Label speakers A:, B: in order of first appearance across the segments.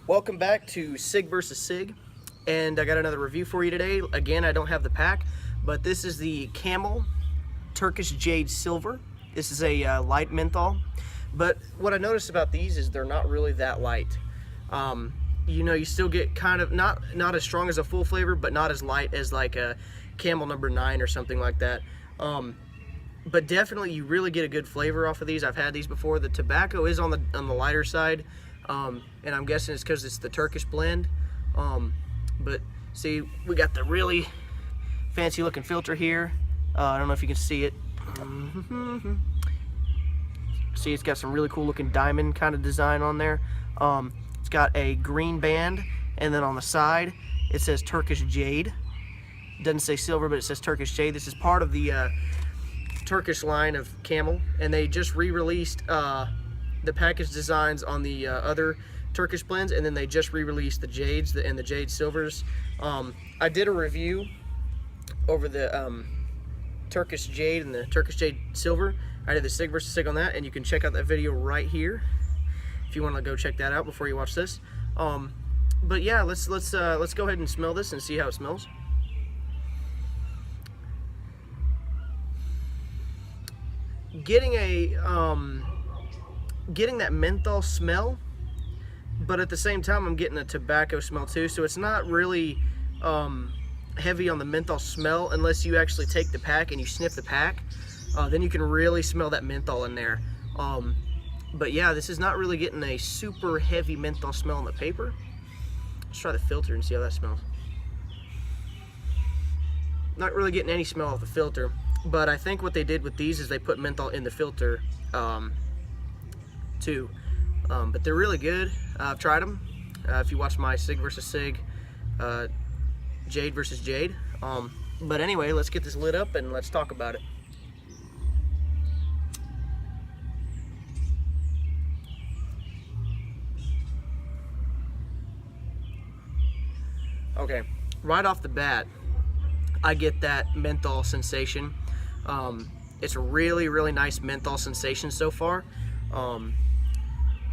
A: Welcome back to Sig vs. Sig, and I got another review for you today. Again, I don't have the pack, but this is the Camel Turkish Jade Silver. This is a light menthol, but what I noticed about these is they're not really that light. You know, you still get kind of not as strong as a full flavor, but not as light as like a Camel number 9 or something like that. But definitely you really get a good flavor off of these. I've had these before. The tobacco is on the lighter side, and I'm guessing it's because it's the Turkish blend. But see, we got the really fancy looking filter here. I don't know if you can see it. See, it's got some really cool looking diamond kind of design on there. It's got a green band, and then on the side it says Turkish Jade. It doesn't say silver, but it says Turkish Jade. This is part of the Turkish line of Camel, and they just re-released the package designs on the other Turkish blends, and then they just re-released the Jades and the Jade Silvers. I did a review over the Turkish Jade and the Turkish Jade Silver. I did the Sig vs. Sig on that, and you can check out that video right here if you want to go check that out before you watch this. But yeah, let's go ahead and smell this and see how it smells. Getting that menthol smell, but at the same time I'm getting a tobacco smell too, so it's not really heavy on the menthol smell unless you actually take the pack and you sniff the pack. Then you can really smell that menthol in there. But yeah, this is not really getting a super heavy menthol smell on the paper. Let's try the filter and see how that smells. Not really getting any smell off the filter. But I think what they did with these is they put menthol in the filter too. But they're really good. I've tried them. If you watch my Sig vs. Sig, Jade vs. Jade. But anyway, let's get this lit up and let's talk about it. Okay, right off the bat, I get that menthol sensation. It's a really nice menthol sensation so far.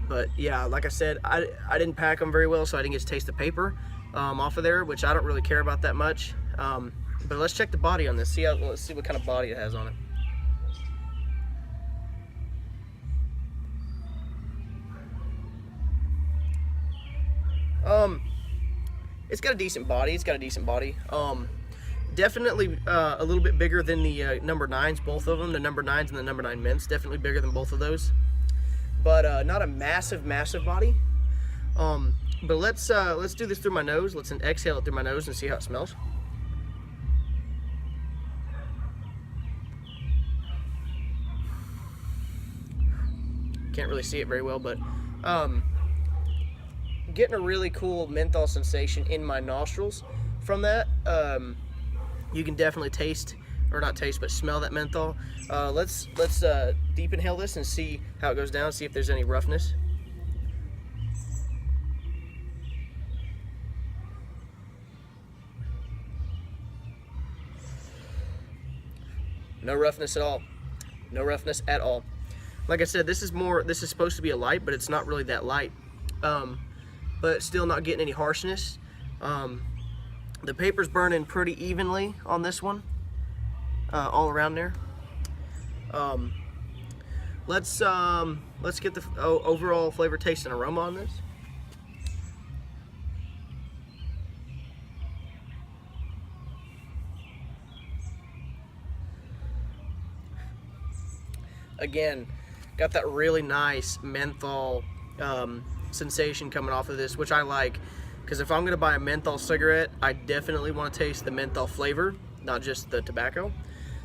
A: But yeah, like I said, I didn't pack them very well, so I didn't get to taste the paper off of there, which I don't really care about that much. But let's check the body on this. Let's see what kind of body it has on it. It's got a decent body. Definitely a little bit bigger than the number 9s, both of them, the number 9s and the number 9 mints, definitely bigger than both of those. But not a massive body. But let's do this through my nose. Let's exhale it through my nose and see how it smells. Can't really see it very well, but getting a really cool menthol sensation in my nostrils from that. You can definitely taste, or not taste, but smell that menthol. Let's deep inhale this and see how it goes down, see if there's any roughness. No roughness at all. No roughness at all. Like I said, this is supposed to be a light, but it's not really that light. But still not getting any harshness. The paper's burning pretty evenly on this one, all around there. Let's get the overall flavor, taste, and aroma on this. Again, got that really nice menthol sensation coming off of this, which I like. Because if I'm going to buy a menthol cigarette, I definitely want to taste the menthol flavor, not just the tobacco.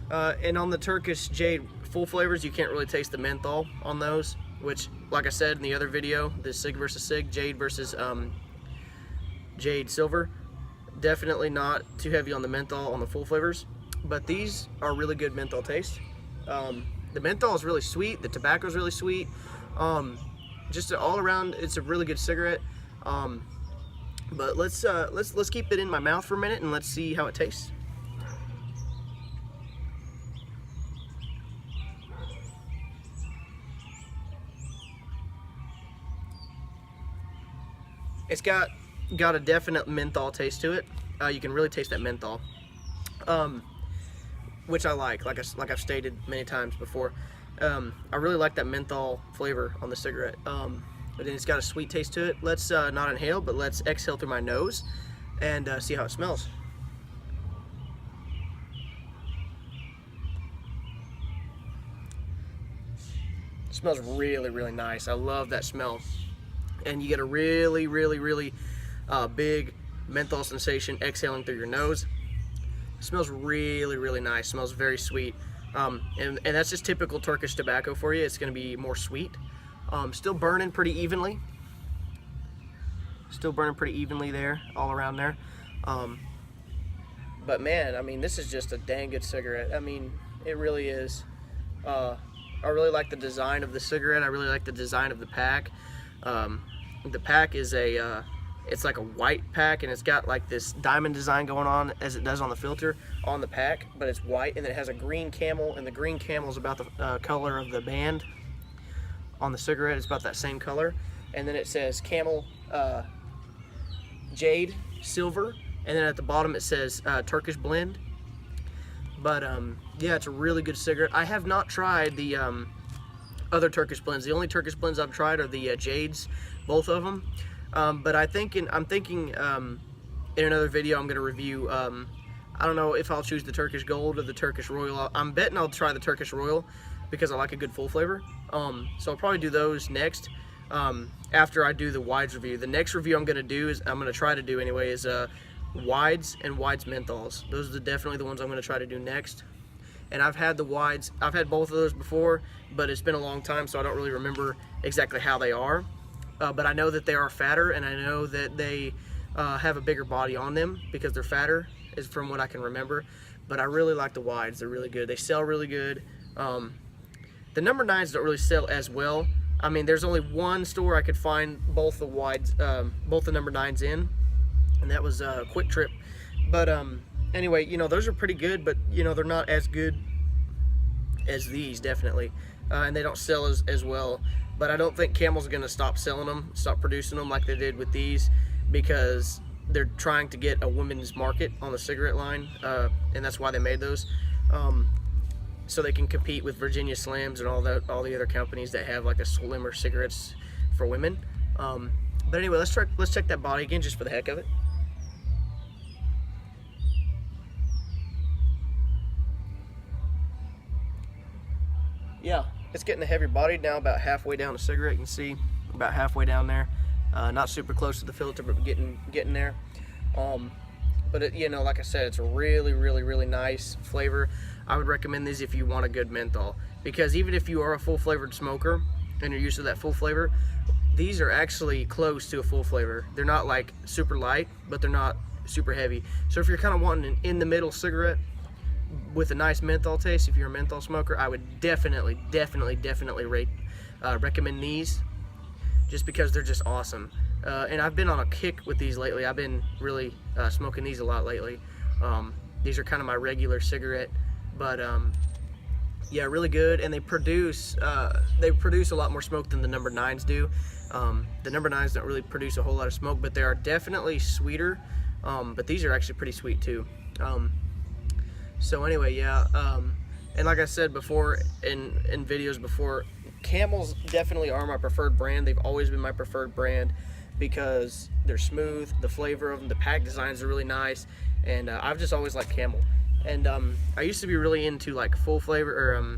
A: And on the Turkish Jade full flavors, you can't really taste the menthol on those, which, like I said in the other video, the Sig vs. Sig, Jade versus Jade Silver, definitely not too heavy on the menthol on the full flavors. But these are really good menthol taste. The menthol is really sweet, the tobacco is really sweet. Just all around, it's a really good cigarette. But let's keep it in my mouth for a minute and let's see how it tastes. It's got a definite menthol taste to it. You can really taste that menthol, which I like I've stated many times before. I really like that menthol flavor on the cigarette. But then it's got a sweet taste to it. Let's not inhale, but let's exhale through my nose and see how it smells. It smells really, really nice. I love that smell. And you get a really, really, really big menthol sensation exhaling through your nose. It smells really, really nice. It smells very sweet. And that's just typical Turkish tobacco for you. It's going to be more sweet. Still burning pretty evenly. Still burning pretty evenly there, all around there. But man, I mean, this is just a dang good cigarette. I mean, it really is. I really like the design of the cigarette. I really like the design of the pack. The pack is it's like a white pack, and it's got like this diamond design going on as it does on the filter on the pack, but it's white, and then it has a green camel, and the green camel is about the color of the band on the cigarette. It's about that same color. And then it says Camel Jade Silver, and then at the bottom it says Turkish Blend. But yeah, it's a really good cigarette. I have not tried the other Turkish blends. The only Turkish blends I've tried are the Jades, both of them. But I'm thinking in another video I'm going to review, I don't know if I'll choose the Turkish Gold or the Turkish Royal. I'm betting I'll try the Turkish Royal because I like a good full flavor. So I'll probably do those next after I do the Wides review. The next review I'm going to do is, I'm going to try to do anyway, is Wides and Wides Menthols. Those are definitely the ones I'm going to try to do next. And I've had the Wides, I've had both of those before, but it's been a long time, so I don't really remember exactly how they are. But I know that they are fatter, and I know that they have a bigger body on them because they're fatter, is from what I can remember. But I really like the Wides. They're really good. They sell really good. The number 9s don't really sell as well. I mean, there's only one store I could find both the Wides, both the number 9s in, and that was Quick Trip. But anyway, you know, those are pretty good, but you know, they're not as good as these, definitely, and they don't sell as well. But I don't think Camel's going to stop selling them, stop producing them like they did with these, because they're trying to get a women's market on the cigarette line, and that's why they made those, so they can compete with Virginia Slims and all the other companies that have like a slimmer cigarettes for women. But anyway, let's check that body again just for the heck of it. Yeah, it's getting a heavier body now, about halfway down the cigarette. You can see about halfway down there. Not super close to the filter, but getting there. But it, you know, like I said, it's a really, really, really nice flavor. I would recommend these if you want a good menthol, because even if you are a full flavored smoker and you're used to that full flavor, these are actually close to a full flavor. They're not like super light, but they're not super heavy. So if you're kind of wanting an in the middle cigarette with a nice menthol taste, if you're a menthol smoker, I would definitely recommend these, just because they're just awesome. And I've been on a kick with these lately. I've been really smoking these a lot lately. These are kind of my regular cigarette, but yeah, really good. And they produce a lot more smoke than the number 9s do. The number 9s don't really produce a whole lot of smoke, but they are definitely sweeter. But these are actually pretty sweet too. So anyway, yeah, and like I said before in videos before, Camels definitely are my preferred brand. They've always been my preferred brand because they're smooth, the flavor of them, the pack designs are really nice, and I've just always liked Camel. And I used to be really into like full flavor or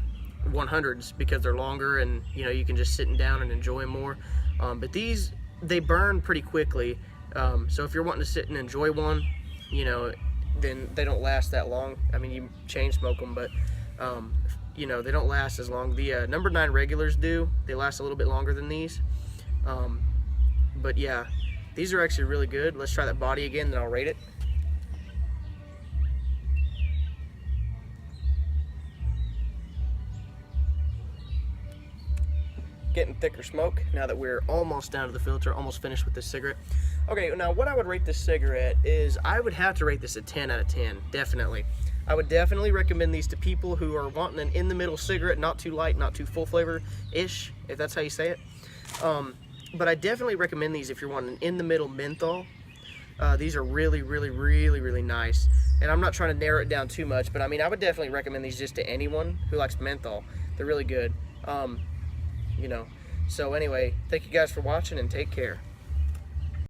A: 100s because they're longer, and you know, you can just sit down and enjoy them more. But these, they burn pretty quickly, so if you're wanting to sit and enjoy one, you know, then they don't last that long. I mean, you chain smoke them, but you know, they don't last as long. The number 9 regulars do. They last a little bit longer than these. But yeah, these are actually really good. Let's try that body again, then I'll rate it. Getting thicker smoke now that we're almost down to the filter, almost finished with this cigarette. Okay, now what I would rate this cigarette is, I would have to rate this a 10 out of 10, definitely. I would definitely recommend these to people who are wanting an in-the-middle cigarette, not too light, not too full flavor-ish, if that's how you say it. But I definitely recommend these if you're wanting in the middle menthol. These are really, really, really, really nice. And I'm not trying to narrow it down too much, but I mean, I would definitely recommend these just to anyone who likes menthol. They're really good. You know, so anyway, thank you guys for watching and take care.